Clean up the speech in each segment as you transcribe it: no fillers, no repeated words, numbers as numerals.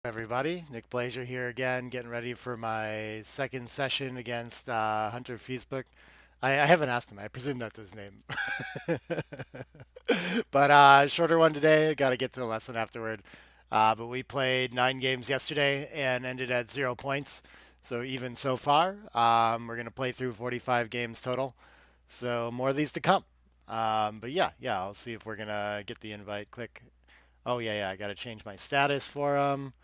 Everybody, Nick Blazer here again, getting ready for my second session against Hunter Feisbuck. I haven't asked him. I presume that's his name. But shorter one today. Got to get to the lesson afterward. But we played 9 games yesterday and ended at 0 points. So even so far, we're gonna play through 45 games total. So more of these to come. But yeah, I'll see if we're gonna get the invite quick. Oh yeah, I got to change my status for him.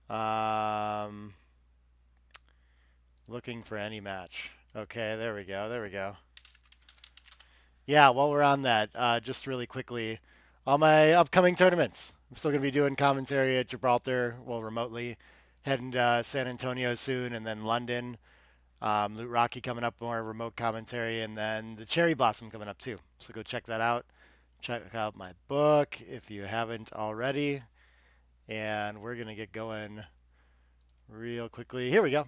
Um, Looking for any match. Okay, there we go. Yeah, while we're on that, just really quickly, all my upcoming tournaments. I'm still going to be doing commentary at Gibraltar, well, remotely. Heading to San Antonio soon, and then London. Loot Rocky coming up, more remote commentary, and then the Cherry Blossom coming up too. So go check that out. Check out my book if you haven't already. And we're going to get going real quickly. Here we go.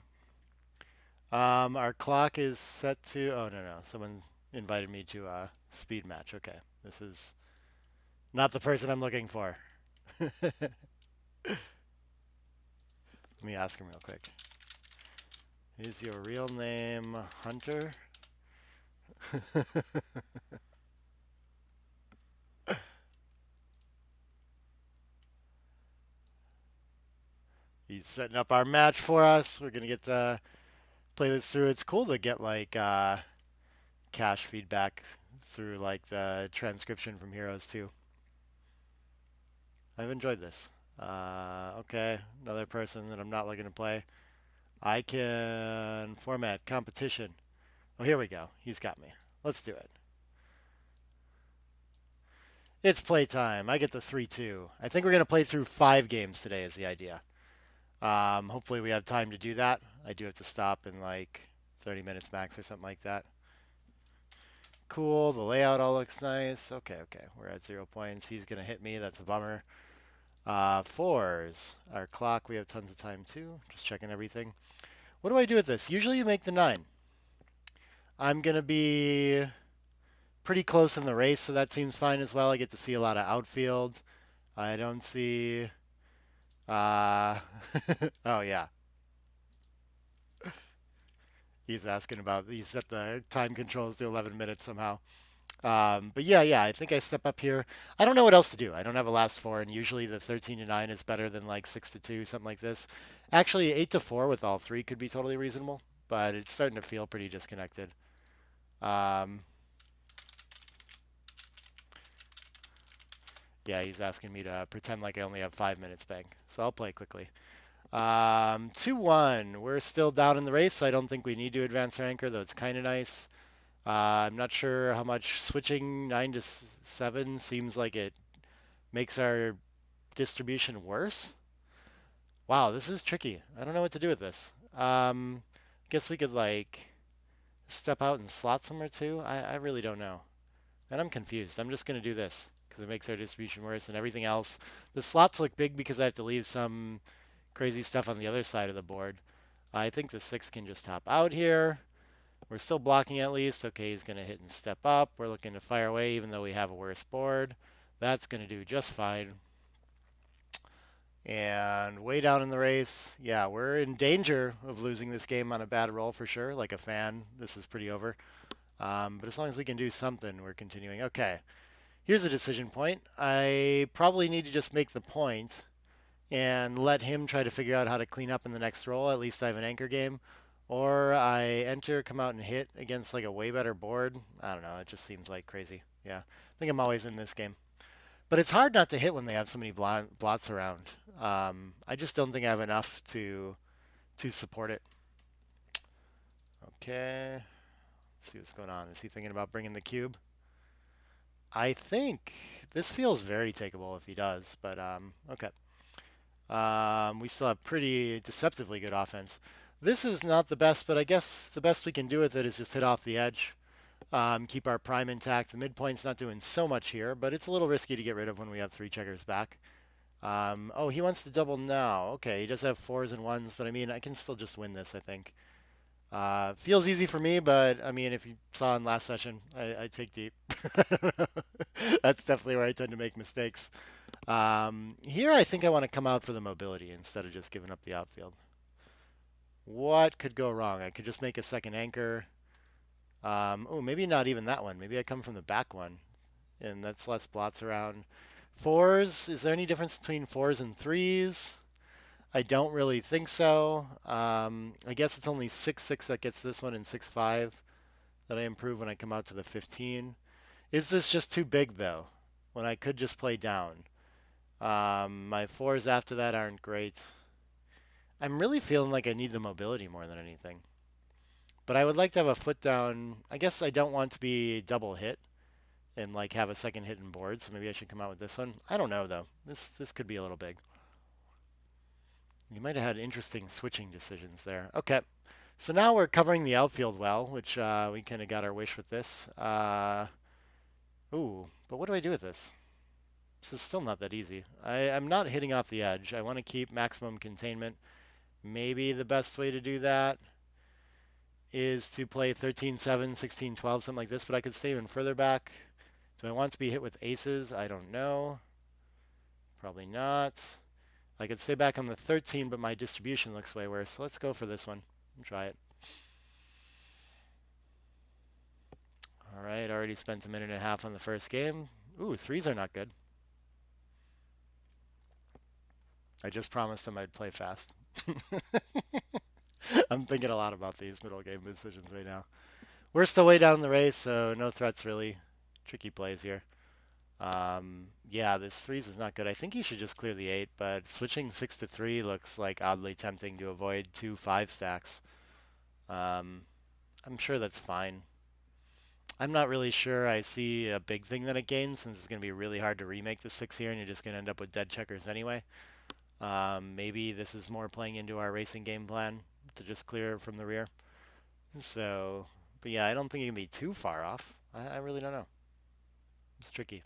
Our clock is set to. Oh no, someone invited me to a speed match. Okay, this is not the person I'm looking for. Let me ask him real quick. Is your real name Hunter? He's setting up our match for us. We're gonna get to play this through. It's cool to get like cache feedback through like the transcription from Heroes too. I've enjoyed this. Okay, another person that I'm not looking to play. I can format competition. Oh, here we go. He's got me. Let's do it. It's playtime. I get the 3-2. I think we're going to play through 5 games today is the idea. Hopefully we have time to do that. I do have to stop in like 30 minutes max or something like that. Cool. The layout all looks nice. Okay. We're at 0 points. He's going to hit me. That's a bummer. Fours. Our clock, we have tons of time too. Just checking everything. What do I do with this? Usually you make the 9. I'm going to be pretty close in the race, so that seems fine as well. I get to see a lot of outfield. I don't see. Uh, oh yeah, he's asking about. He set the time controls to 11 minutes somehow. But yeah, I think I step up here. I don't know what else to do. I don't have a last four, and usually the 13-9 is better than like 6-2, something like this. Actually, 8-4 with all three could be totally reasonable, but it's starting to feel pretty disconnected. Um, yeah, he's asking me to pretend like I only have 5 minutes bank, so I'll play quickly. 2-1. We're still down in the race, so I don't think we need to advance our anchor, though it's kind of nice. I'm not sure how much switching 9 to 7 seems like it makes our distribution worse. Wow, this is tricky. I don't know what to do with this. Guess we could like step out and slot somewhere too. I really don't know. And I'm confused. I'm just going to do this because it makes our distribution worse and everything else. The slots look big because I have to leave some crazy stuff on the other side of the board. I think the 6 can just hop out here. We're still blocking at least. Okay, he's going to hit and step up. We're looking to fire away even though we have a worse board. That's going to do just fine. And way down in the race, yeah, we're in danger of losing this game on a bad roll for sure. Like a fan, this is pretty over. But as long as we can do something, we're continuing. Okay, here's a decision point. I probably need to just make the point and let him try to figure out how to clean up in the next roll. At least I have an anchor game. Or I enter, come out and hit against like a way better board. I don't know. It just seems like crazy. Yeah. I think I'm always in this game. But it's hard not to hit when they have so many blots around. I just don't think I have enough to support it. Okay. Let's see what's going on. Is he thinking about bringing the cube? I think this feels very takeable if he does, but okay. We still have pretty deceptively good offense. This is not the best, but I guess the best we can do with it is just hit off the edge, keep our prime intact. The midpoint's not doing so much here, but it's a little risky to get rid of when we have 3 checkers back. Oh, he wants to double now. Okay, he does have 4s and 1s, but I mean, I can still just win this, I think. Feels easy for me, but I mean, if you saw in last session, I take deep. That's definitely where I tend to make mistakes. Here I think I want to come out for the mobility instead of just giving up the outfield. What could go wrong? I could just make a second anchor. Oh, maybe not even that one. Maybe I come from the back one, and that's less blots around. Fours, is there any difference between fours and threes? I don't really think so. I guess it's only 6-6 that gets this one and 6-5 that I improve when I come out to the 15. Is this just too big though? When I could just play down. My fours after that aren't great. I'm really feeling like I need the mobility more than anything. But I would like to have a foot down. I guess I don't want to be double hit and like have a second hit and board, so maybe I should come out with this one. I don't know though. This could be a little big. You might have had interesting switching decisions there. Okay. So now we're covering the outfield well, which we kind of got our wish with this. Ooh, but what do I do with this? This is still not that easy. I'm not hitting off the edge. I want to keep maximum containment. Maybe the best way to do that is to play 13-7, 16-12, something like this, but I could stay even further back. Do I want to be hit with aces? I don't know. Probably not. I could stay back on the 13, but my distribution looks way worse. So let's go for this one and try it. All right, already spent a minute and a half on the first game. Ooh, threes are not good. I just promised him I'd play fast. I'm thinking a lot about these middle game decisions right now. We're still way down in the race, so no threats really. Tricky plays here. Yeah, this threes is not good. I think he should just clear the 8, but switching 6 to 3 looks like oddly tempting to avoid 2 5 stacks. Um, I'm sure that's fine. I'm not really sure I see a big thing that it gains since it's going to be really hard to remake the 6 here and you're just going to end up with dead checkers anyway. Maybe this is more playing into our racing game plan to just clear from the rear. So, but yeah, I don't think it can be too far off. I really don't know. It's tricky.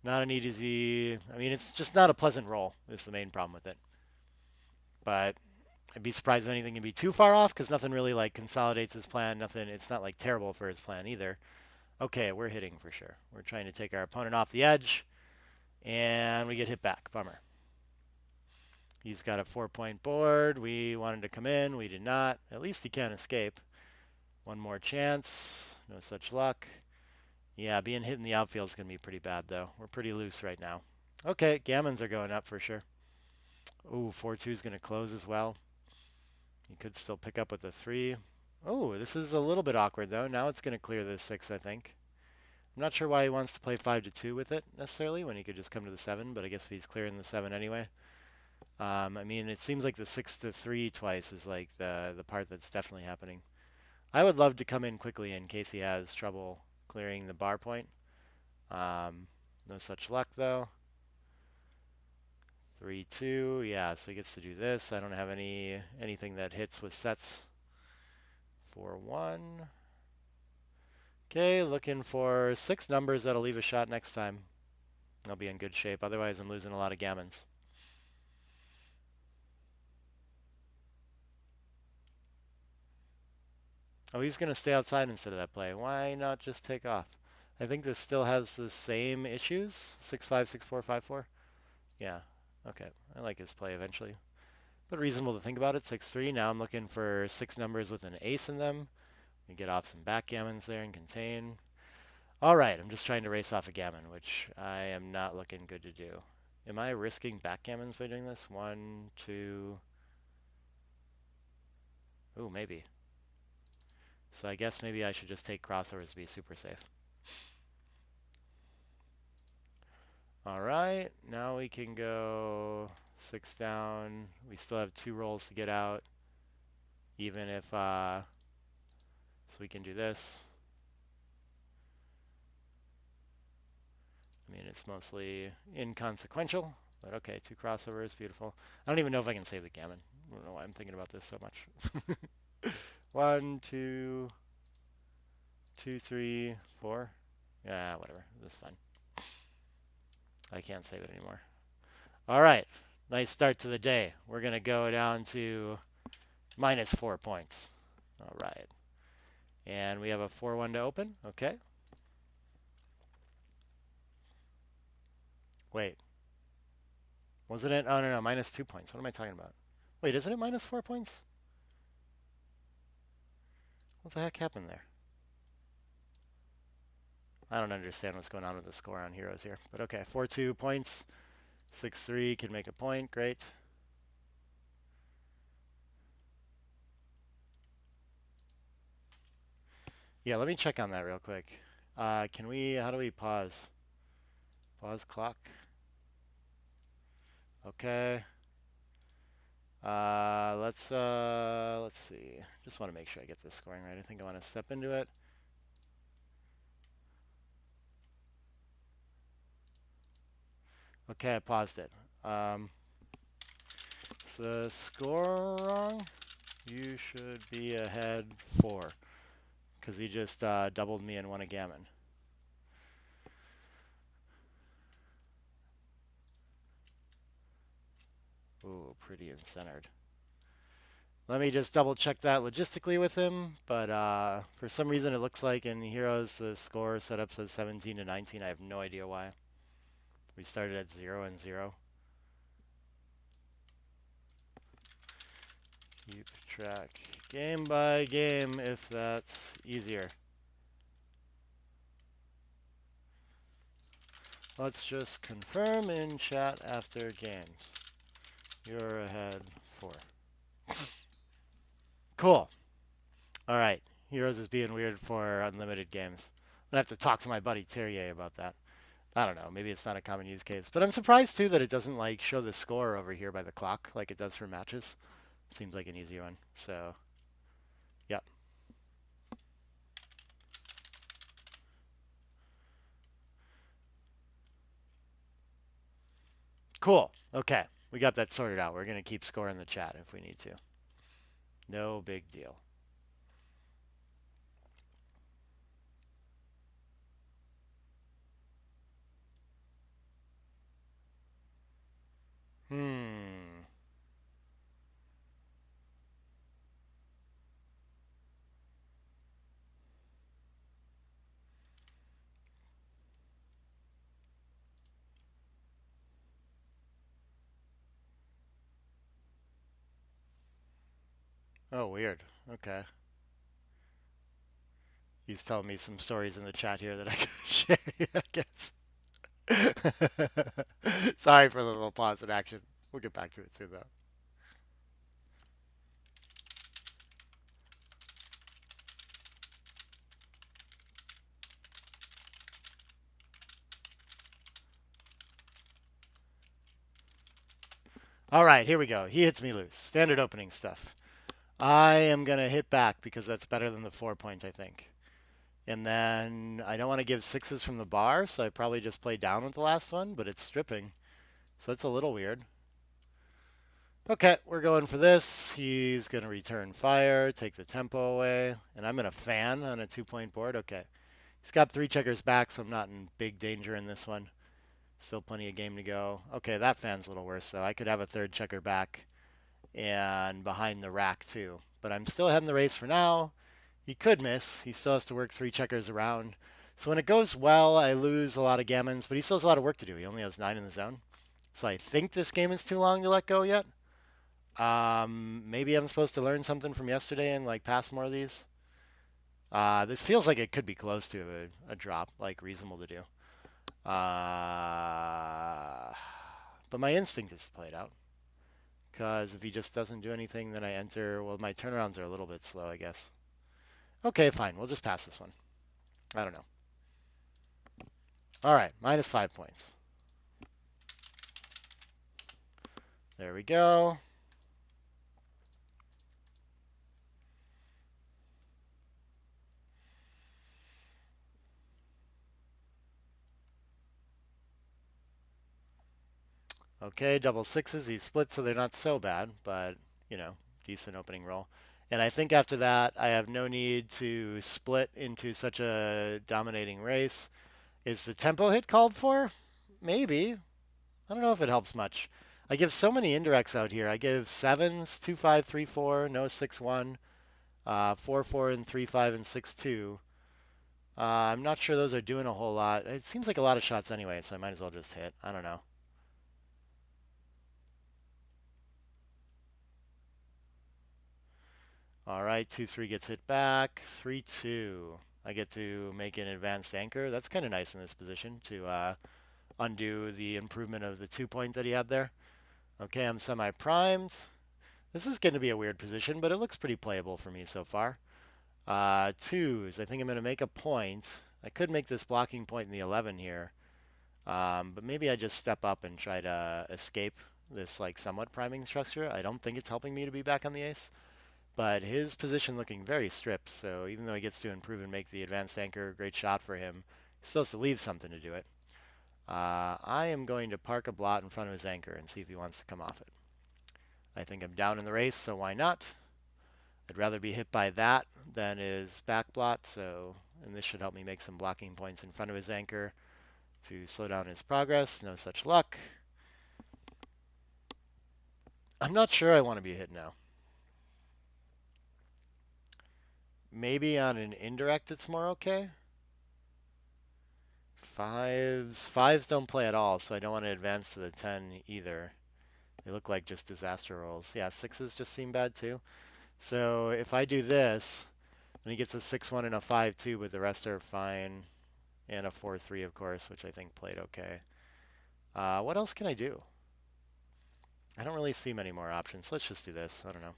Not an easy. I mean, it's just not a pleasant roll. Is the main problem with it. But I'd be surprised if anything can be too far off because nothing really like consolidates his plan. Nothing. It's not like terrible for his plan either. Okay, we're hitting for sure. We're trying to take our opponent off the edge, and we get hit back. Bummer. He's got a 4-point board. We wanted to come in. We did not. At least he can't escape. One more chance. No such luck. Yeah, being hit in the outfield is going to be pretty bad, though. We're pretty loose right now. Okay, gammons are going up for sure. Ooh, 4-2 is going to close as well. He could still pick up with a 3. Oh, this is a little bit awkward, though. Now it's going to clear the 6, I think. I'm not sure why he wants to play 5 to 2 with it, necessarily, when he could just come to the 7, but I guess if he's clearing the 7 anyway. I mean, it seems like the 6 to 3 twice is like the part that's definitely happening. I would love to come in quickly in case he has trouble clearing the bar point. No such luck, though. 3-2, yeah, so he gets to do this. I don't have anything that hits with sets. 4-1. Okay, looking for 6 numbers that'll leave a shot next time. I'll be in good shape. Otherwise, I'm losing a lot of gammons. Oh, he's going to stay outside instead of that play. Why not just take off? I think this still has the same issues. 6-5, 6-4, 5-4. Yeah, okay. I like his play eventually. But reasonable to think about it. 6-3. Now I'm looking for 6 numbers with an ace in them. We get off some backgammons there and contain. All right, I'm just trying to race off a gammon, which I am not looking good to do. Am I risking backgammons by doing this? 1, 2. Ooh, maybe. So I guess maybe I should just take crossovers to be super safe. All right, now we can go 6 down. We still have 2 rolls to get out, even if, so we can do this. I mean, it's mostly inconsequential, but okay, 2 crossovers, beautiful. I don't even know if I can save the gammon. I don't know why I'm thinking about this so much. 1, 2, 2, 3, 4. Yeah, whatever. That's fine. I can't save it anymore. All right. Nice start to the day. We're going to go down to -4 points. All right. And we have a 4-1 to open. Okay. Wait. Wasn't it? Oh, no, no, minus 2 points. What am I talking about? Wait, isn't it minus 4 points? What the heck happened there? I don't understand what's going on with the score on heroes here. But okay, 4-2 points. 6-3 can make a point. Great. Yeah, let me check on that real quick. Can we, how do we pause? Pause clock. Okay. Let's see. Just want to make sure I get this scoring right. I think I want to step into it. Okay, I paused it. Is the score wrong? You should be ahead 4. Because he just doubled me and won a gammon. Ooh, pretty and centered. Let me just double check that logistically with him. But for some reason, it looks like in Heroes the score setup says 17 to 19. I have no idea why. We started at 0 and 0. Keep track game by game if that's easier. Let's just confirm in chat after games. You're ahead 4. Cool. All right. Heroes is being weird for unlimited games. I'm going to have to talk to my buddy Terrier about that. I don't know. Maybe it's not a common use case. But I'm surprised, too, that it doesn't, like, show the score over here by the clock like it does for matches. It seems like an easy one. So, yeah. Cool. Okay. We got that sorted out. We're going to keep score in the chat if we need to. No big deal. Hmm. Oh, weird. Okay. He's telling me some stories in the chat here that I can share, I guess. Sorry for the little pause in action. We'll get back to it soon, though. All right, here we go. He hits me loose. Standard opening stuff. I am going to hit back because that's better than the 4 point, I think. And then I don't want to give sixes from the bar, so I probably just play down with the last one, but it's stripping. So that's a little weird. Okay, we're going for this. He's going to return fire, take the tempo away, and I'm in a fan on a 2 point board. Okay. He's got 3 checkers back, so I'm not in big danger in this one. Still plenty of game to go. Okay, that fan's a little worse, though. I could have a 3rd checker back and behind the rack, too. But I'm still ahead in the race for now. He could miss. He still has to work 3 checkers around. So when it goes well, I lose a lot of gammons, but he still has a lot of work to do. He only has 9 in the zone. So I think this game is too long to let go yet. Maybe I'm supposed to learn something from yesterday and like pass more of these. This feels like it could be close to a drop, like reasonable to do. But my instinct is to play it out. Because if he just doesn't do anything, then I enter. Well, my turnarounds are a little bit slow, I guess. Okay, fine. We'll just pass this one. I don't know. All right, minus 5 points. There we go. Okay, double sixes. He split, so they're not so bad, but, you know, decent opening roll. And I think after that, I have no need to split into such a dominating race. Is the tempo hit called for? Maybe. I don't know if it helps much. I give so many indirects out here. I give 7s, 2, 5, 3, 4, no 6, 1, 4, 4, and 3, 5, and 6, 2. I'm not sure those are doing a whole lot. It seems like a lot of shots anyway, so I might as well just hit. I don't know. All right, 2-3 gets hit back. 3-2. I get to make an advanced anchor. That's kind of nice in this position to undo the improvement of the 2 point that he had there. Okay, I'm semi-primed. This is going to be a weird position, but it looks pretty playable for me so far. Twos. I think I'm going to make a point. I could make this blocking point in the 11 here, but maybe I just step up and try to escape this like somewhat priming structure. I don't think it's helping me to be back on the ace, but his position looking very stripped. So even though he gets to improve and make the advanced anchor, great shot for him, he still has to leave something to do it. I am going to park a blot in front of his anchor and see if he wants to come off it. I think I'm down in the race, so why not? I'd rather be hit by that than his back blot, and this should help me make some blocking points in front of his anchor to slow down his progress. No such luck. I'm not sure I want to be hit now. Maybe on an indirect it's more okay. Fives don't play at all, so I don't want to advance to the 10 either. They look like just disaster rolls. Yeah, sixes just seem bad too. So if I do this, then he gets a 6-1 and a 5-2, but the rest are fine. And a 4-3, of course, which I think played okay. What else can I do? I don't really see many more options. Let's just do this. I don't know.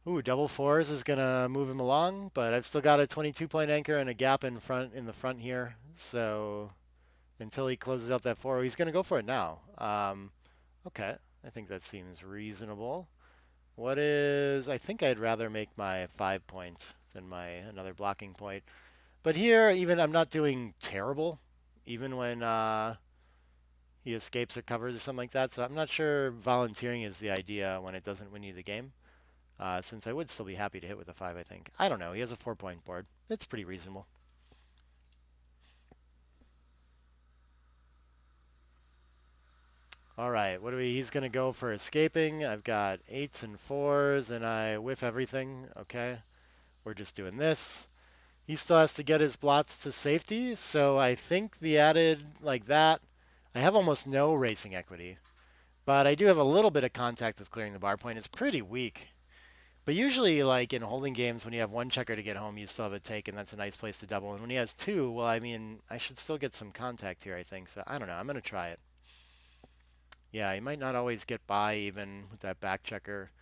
Ooh, double fours is going to move him along, but I've still got a 22-point anchor and a gap in the front here. So until he closes out that four, he's going to go for it now. Okay, I think that seems reasonable. I think I'd rather make my 5 point than my another blocking point. But here, even I'm not doing terrible, even when he escapes or covers or something like that. So I'm not sure volunteering is the idea when it doesn't win you the game. Since I would still be happy to hit with a 5, I think. I don't know. He has a 4 point board. It's pretty reasonable. All right, he's going to go for escaping. I've got 8s and 4s, and I whiff everything. Okay, we're just doing this. He still has to get his blots to safety, so I think the added like that, I have almost no racing equity, but I do have a little bit of contact with clearing the bar point. It's pretty weak. But usually, like in holding games, when you have one checker to get home, you still have a take, and that's a nice place to double. And when he has two, well, I mean, I should still get some contact here, I think. So I don't know. I'm going to try it. Yeah, he might not always get by even with that back checker.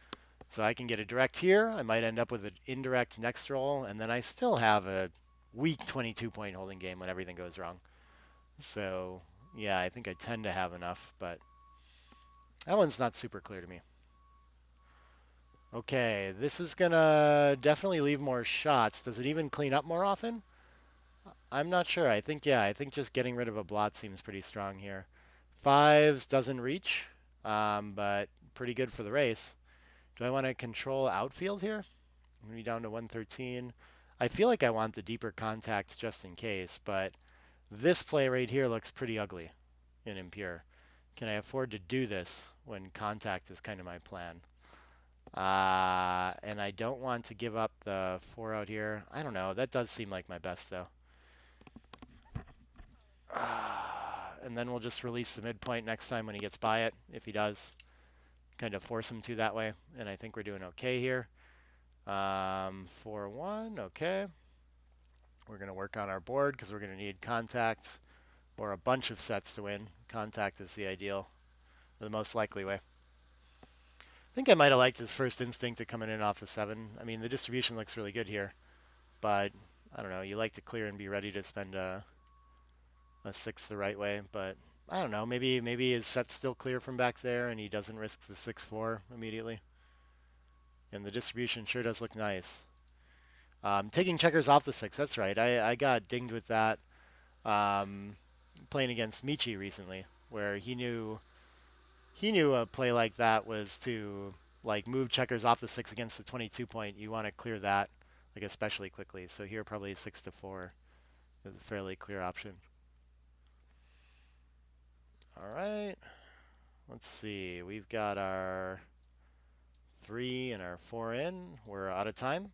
So I can get a direct here. I might end up with an indirect next roll, and then I still have a weak 22-point holding game when everything goes wrong. So yeah, I think I tend to have enough, but that one's not super clear to me. Okay, this is gonna definitely leave more shots. Does it even clean up more often? I'm not sure. I think just getting rid of a blot seems pretty strong here. Fives doesn't reach, but pretty good for the race. Do I want to control outfield here? I'm going to be down to 113. I feel like I want the deeper contact just in case, but this play right here looks pretty ugly in impure. Can I afford to do this when contact is kind of my plan? And I don't want to give up the 4 out here. I don't know. That does seem like my best, though. And then we'll just release the midpoint next time when he gets by it, if he does. Kind of force him to that way. And I think we're doing okay here. 4-1, okay. We're going to work on our board because we're going to need contact or a bunch of sets to win. Contact is the ideal, or the most likely way. I think I might have liked his first instinct to coming in off the 7. I mean, the distribution looks really good here, but I don't know. You like to clear and be ready to spend a 6 the right way, but I don't know. Maybe his set's still clear from back there and he doesn't risk the 6-4 immediately. And the distribution sure does look nice. Taking checkers off the 6, that's right. I got dinged with that playing against Michi recently, where he knew a play like that was to like move checkers off the 6 against the 22-point. You want to clear that like especially quickly. So here probably 6-4 is a fairly clear option. All right. Let's see. We've got our 3 and our 4 in. We're out of time.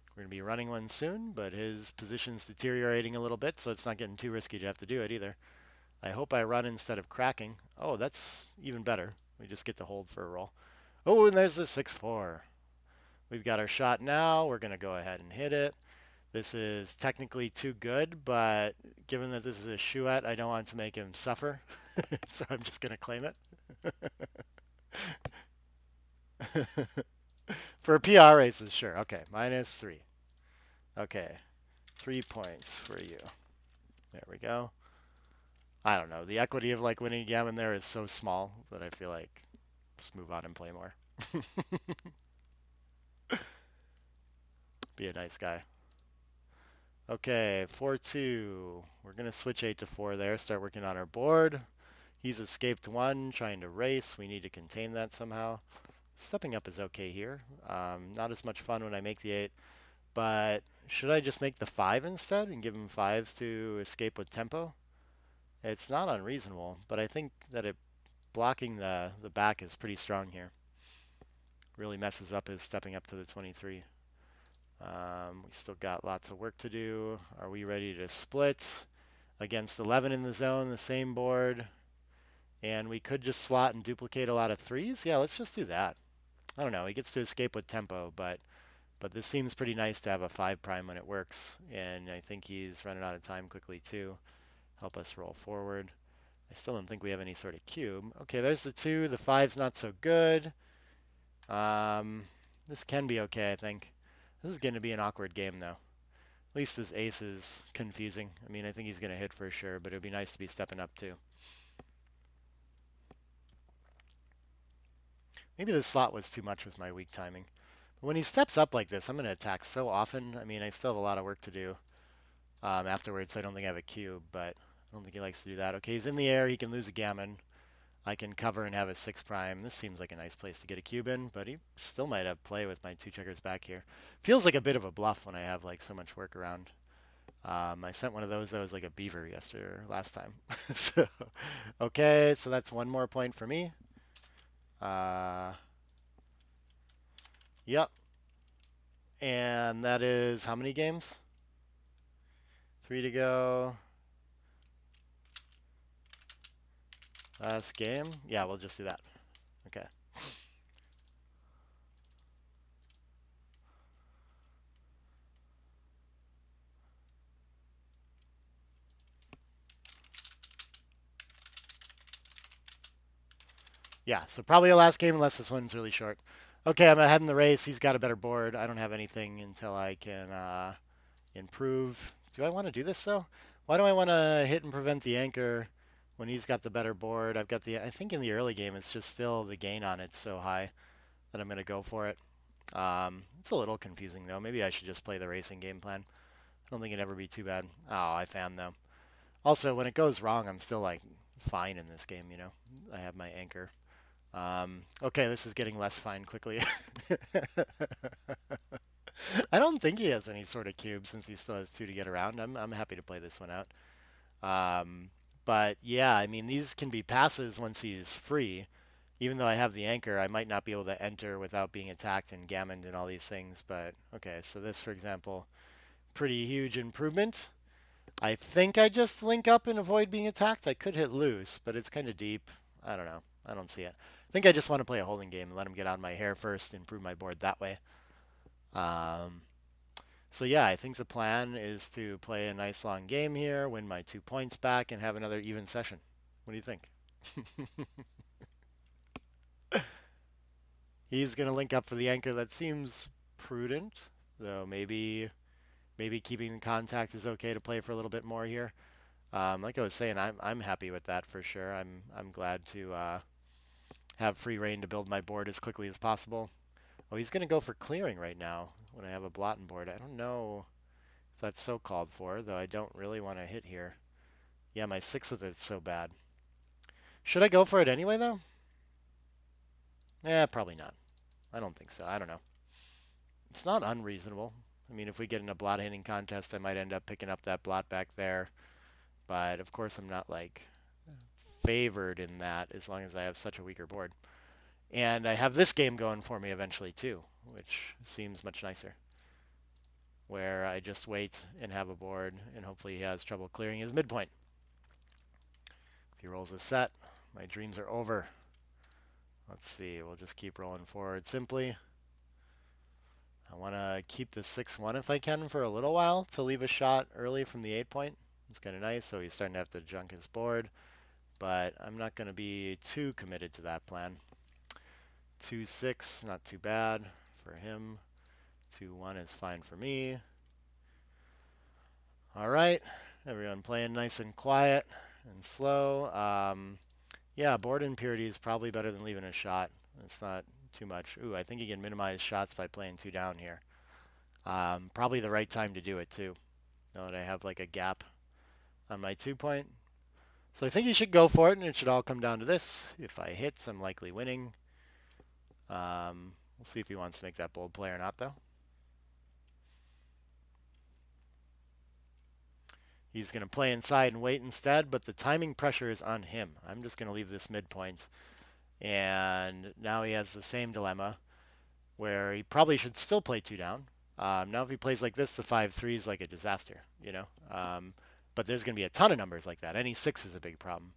We're going to be running one soon, but his position's deteriorating a little bit, so it's not getting too risky to have to do it either. I hope I run instead of cracking. Oh, that's even better. We just get to hold for a roll. Oh, and there's the 6-4. We've got our shot now. We're going to go ahead and hit it. This is technically too good, but given that this is a chouette, I don't want to make him suffer. So I'm just going to claim it. For PR races, sure. Okay, -3. Okay, 3 points for you. There we go. I don't know. The equity of like winning a gammon there is so small that I feel like just move on and play more. Be a nice guy. Okay, 4-2. We're going to switch 8 to 4 there, start working on our board. He's escaped 1, trying to race. We need to contain that somehow. Stepping up is okay here. Not as much fun when I make the 8, but should I just make the 5 instead and give him 5s to escape with tempo? It's not unreasonable, but I think that it blocking the back is pretty strong here. Really messes up his stepping up to the 23. We still got lots of work to do. Are we ready to split? Against 11 in the zone, the same board. And we could just slot and duplicate a lot of 3s. Yeah, let's just do that. I don't know. He gets to escape with tempo, but this seems pretty nice to have a 5 prime when it works. And I think he's running out of time quickly too. Help us roll forward. I still don't think we have any sort of cube. Okay, there's the 2. The 5's not so good. This can be okay, I think. This is going to be an awkward game, though. At least his ace is confusing. I mean, I think he's going to hit for sure, but it would be nice to be stepping up, too. Maybe this slot was too much with my weak timing. But when he steps up like this, I'm going to attack so often. I mean, I still have a lot of work to do afterwards, so I don't think I have a cube, but I don't think he likes to do that. Okay, he's in the air. He can lose a gammon. I can cover and have a 6 prime. This seems like a nice place to get a cube in, but he still might have play with my 2 checkers back here. Feels like a bit of a bluff when I have like so much work around. I sent one of those that was like a beaver last time. So, okay, so that's 1 more point for me. Yep. And that is how many games? 3 to go. Last game? Yeah, we'll just do that. Okay. Yeah, so probably a last game unless this one's really short. Okay, I'm ahead in the race. He's got a better board. I don't have anything until I can improve. Do I want to do this though? Why do I want to hit and prevent the anchor when he's got the better board? I've got the. I think in the early game it's just still the gain on it's so high that I'm going to go for it. It's a little confusing though. Maybe I should just play the racing game plan. I don't think it'd ever be too bad. Oh, I found though. Also, when it goes wrong, I'm still like fine in this game. You know, I have my anchor. Okay, this is getting less fine quickly. I don't think he has any sort of cube since he still has 2 to get around. I'm happy to play this one out. But yeah, I mean, these can be passes once he's free. Even though I have the anchor, I might not be able to enter without being attacked and gammoned and all these things. But okay, so this, for example, pretty huge improvement. I think I just link up and avoid being attacked. I could hit loose, but it's kind of deep. I don't know. I don't see it. I think I just want to play a holding game and let him get out of my hair first, improve my board that way. Um, so yeah, I think the plan is to play a nice long game here, win my 2 points back, and have another even session. What do you think? He's going to link up for the anchor. That seems prudent, though maybe keeping the contact is okay to play for a little bit more here. Like I was saying, I'm happy with that for sure. I'm glad to have free reign to build my board as quickly as possible. Oh, he's going to go for clearing right now when I have a blotting board. I don't know if that's so called for, though I don't really want to hit here. Yeah, my 6 with it's so bad. Should I go for it anyway, though? Probably not. I don't think so. I don't know. It's not unreasonable. I mean, if we get in a blot hitting contest, I might end up picking up that blot back there. But of course, I'm not like favored in that as long as I have such a weaker board. And I have this game going for me eventually too, which seems much nicer. Where I just wait and have a board, and hopefully he has trouble clearing his midpoint. If he rolls a set, my dreams are over. Let's see, we'll just keep rolling forward simply. I want to keep the 6-1 if I can for a little while to leave a shot early from the 8 point. It's kind of nice, so he's starting to have to junk his board, but I'm not going to be too committed to that plan. 2-6, not too bad for him. 2-1 is fine for me. All right, everyone playing nice and quiet and slow. Yeah, board impurity is probably better than leaving a shot. It's not too much. Ooh, I think you can minimize shots by playing 2 down here. Probably the right time to do it too. Now that I have like a gap on my 2 point. So I think you should go for it, and it should all come down to this. If I hit, I'm likely winning. We'll see if he wants to make that bold play or not, though. He's going to play inside and wait instead, but the timing pressure is on him. I'm just going to leave this midpoint. And now he has the same dilemma where he probably should still play 2 down. Now if he plays like this, the 5-3 is like a disaster, you know. But there's going to be a ton of numbers like that. Any 6 is a big problem.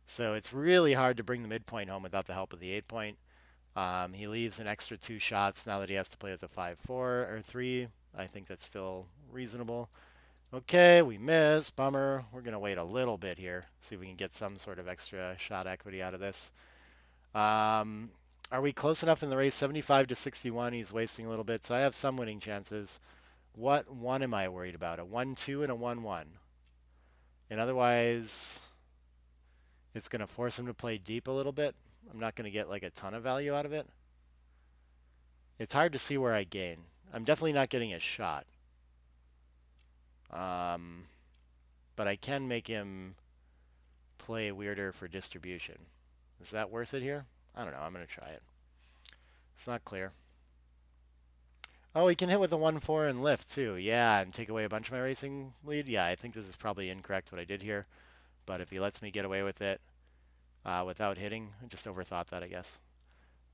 So it's really hard to bring the midpoint home without the help of the 8 point. He leaves an extra 2 shots now that he has to play with a 5-4 or 3. I think that's still reasonable. Okay, we miss. Bummer. We're going to wait a little bit here. See if we can get some sort of extra shot equity out of this. Are we close enough in the race? 75 to 61. He's wasting a little bit, so I have some winning chances. What one am I worried about? A 1-2 and a 1-1. And otherwise, it's going to force him to play deep a little bit. I'm not going to get like a ton of value out of it. It's hard to see where I gain. I'm definitely not getting a shot. But I can make him play weirder for distribution. Is that worth it here? I don't know. I'm going to try it. It's not clear. Oh, he can hit with a 1-4 and lift too. Yeah, and take away a bunch of my racing lead. Yeah, I think this is probably incorrect what I did here. But if he lets me get away with it without hitting, I just overthought that, I guess.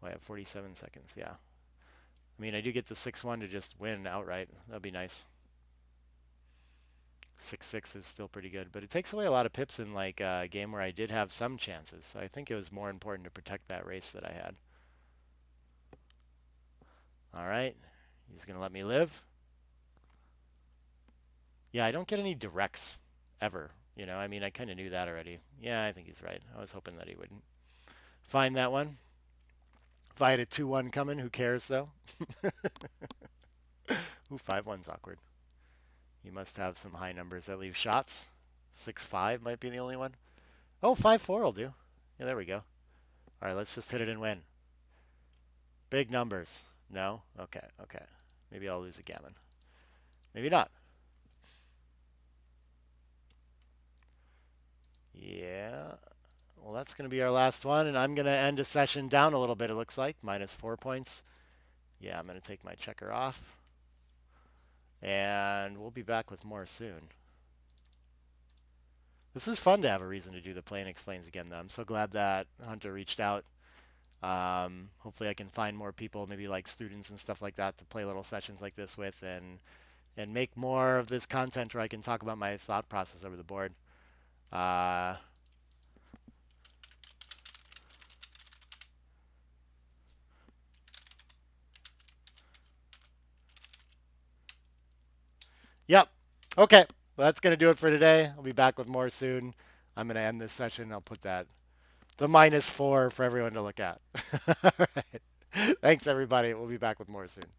Well, I have 47 seconds. Yeah. I mean, I do get the 6-1 to just win outright. That'd be nice. 6-6 is still pretty good, but it takes away a lot of pips in like a game where I did have some chances. So I think it was more important to protect that race that I had. All right. He's going to let me live. Yeah, I don't get any directs ever. You know, I mean, I kind of knew that already. Yeah, I think he's right. I was hoping that he wouldn't find that one. If I had a 2-1 coming, who cares though? Ooh, 5-1's awkward. He must have some high numbers that leave shots. 6-5 might be the only one. Oh, 5-4 will do. Yeah, there we go. All right, let's just hit it and win. Big numbers. No? Okay, okay. Maybe I'll lose a gammon. Maybe not. Yeah. Well, that's going to be our last one, and I'm going to end a session down a little bit, it looks like. -4 points. Yeah, I'm going to take my checker off. And we'll be back with more soon. This is fun to have a reason to do the Play and Explains again, though. I'm so glad that Hunter reached out. Hopefully I can find more people, maybe like students and stuff like that, to play little sessions like this with and make more of this content where I can talk about my thought process over the board. Yep. Okay. Well, that's going to do it for today. I'll be back with more soon. I'm going to end this session. I'll put that the -4 for everyone to look at. All right. Thanks, everybody. We'll be back with more soon.